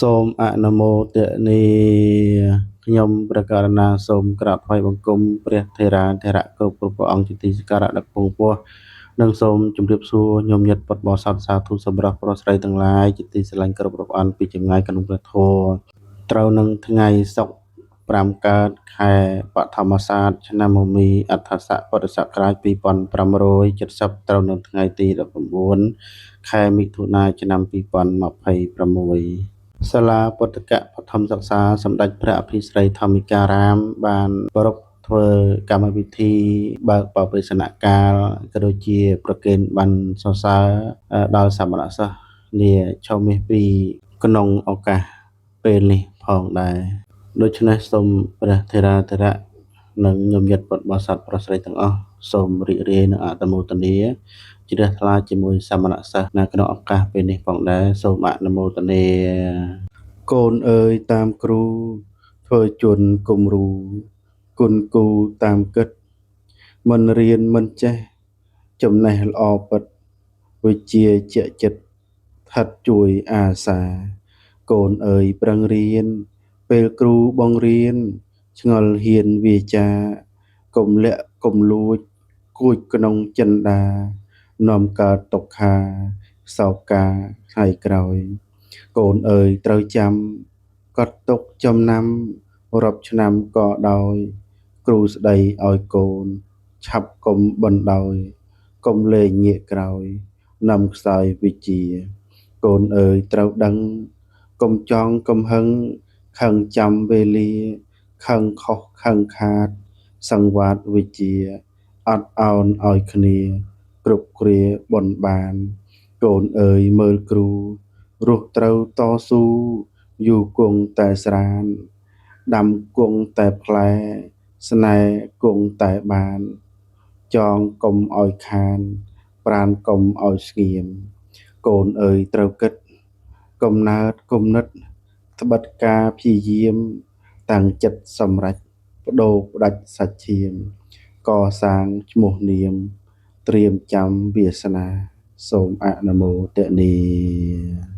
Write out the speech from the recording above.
សូមអនុមោទនាខ្ញុំព្រះករុណាសូមក្រាបថ្វាយបង្គំព្រះថេរាធេរៈគ្រប់ព្រះអង្គជាទីសក្ការៈដ៏ខ្ពង់ខ្ពស់និងសូមជម្រាបសួរញោមញាតពុទ្ធបរិស័ទសាធុសម្រាប់ប្រុសស្រីទាំងឡាយជាទីស្រឡាញ់គ្រប់ព្រះអង្គពីចម្ងាយក្នុងព្រះធម៌ត្រូវនឹងថ្ងៃសុក្រ5កើតខែបឋមសាទឆ្នាំមមីអដ្ឋស័កពុទ្ធសករាជ2570ត្រូវនឹងថ្ងៃទី19ខែមិថុនាឆ្នាំ2026សាលាពុទ្ធកបឋមសិក្សាសម្ដេចព្រះអភិស្រីធម្មការាមបានប្រារព្ធធ្វើកម្មវិធីបើកបរិសនកាលក៏ដូចជាប្រគេនប័ណ្ណសរសើរដល់សមណសិស្សនាឆមាសពីក្នុងឱកាសពេលនេះផងដែរដូច្នេះសូមព្រះថេរាធេរៈនិងញោមញាតពុទ្ធបរិស័ទប្រុសស្រីទាំងអស់សូមរីករាយនឹងអនុមោទនាជ្រះថ្លាជាមួយសមណសិស្សនៅក្នុងឱកាសពេលនេះផងដែរសូមអនុមោទនាកូនអើយតាមគ្រូធ្វើជន់គំរូគុណគូតាមគិតមិនរៀនមិនចេះចំណេះល្អពិតវិជ្ជាជាចិត្តស្ថិតជួយអាសាកូនអើយប្រឹងរៀនពេលគ្រូបង្រៀនឆ្ងល់ហ៊ានវាចាកុំលាក់កុំលួចគួចក្នុងចិន្តានាំកើតទុក្ខាសោកាថ្ងៃក្រោយកូនអើយត្រូវចាំកត់ទុកចំណាំរាប់ឆ្នាំក៏ដោយគ្រូស្ដីឲ្យកូនឆាប់កុំបណ្ដោយកុំលែងងាកក្រោយនាំខ្សោយវិជ្ជាកូនអើយត្រូវដឹងកុំចង់កំហឹងខឹងចាំវេលាខឹងខុសខឹងខាតសង្វាតវិជ្ជាអត់ឱនឲ្យគ្នាគ្រប់គ្រាបនបានកូនអើយមើលគ្រូរស់ត្រូវតស៊ូយូរគង់តែស្រានដាំគង់តែផ្លែស្នេហ៍គង់តែបានចងកុំឲ្យខានប្រានកុំឲ្យស្ងៀមកូនអើយត្រូវគិតកំណើតគំនិតត្បិតការព្យាយាមតាំងចិត្តសម្រេចបដូរផ្ដាច់សាច់ឈាមកសាងឈ្មោះនាមត្រៀមចាំវាសនាសូមអនុមោទនា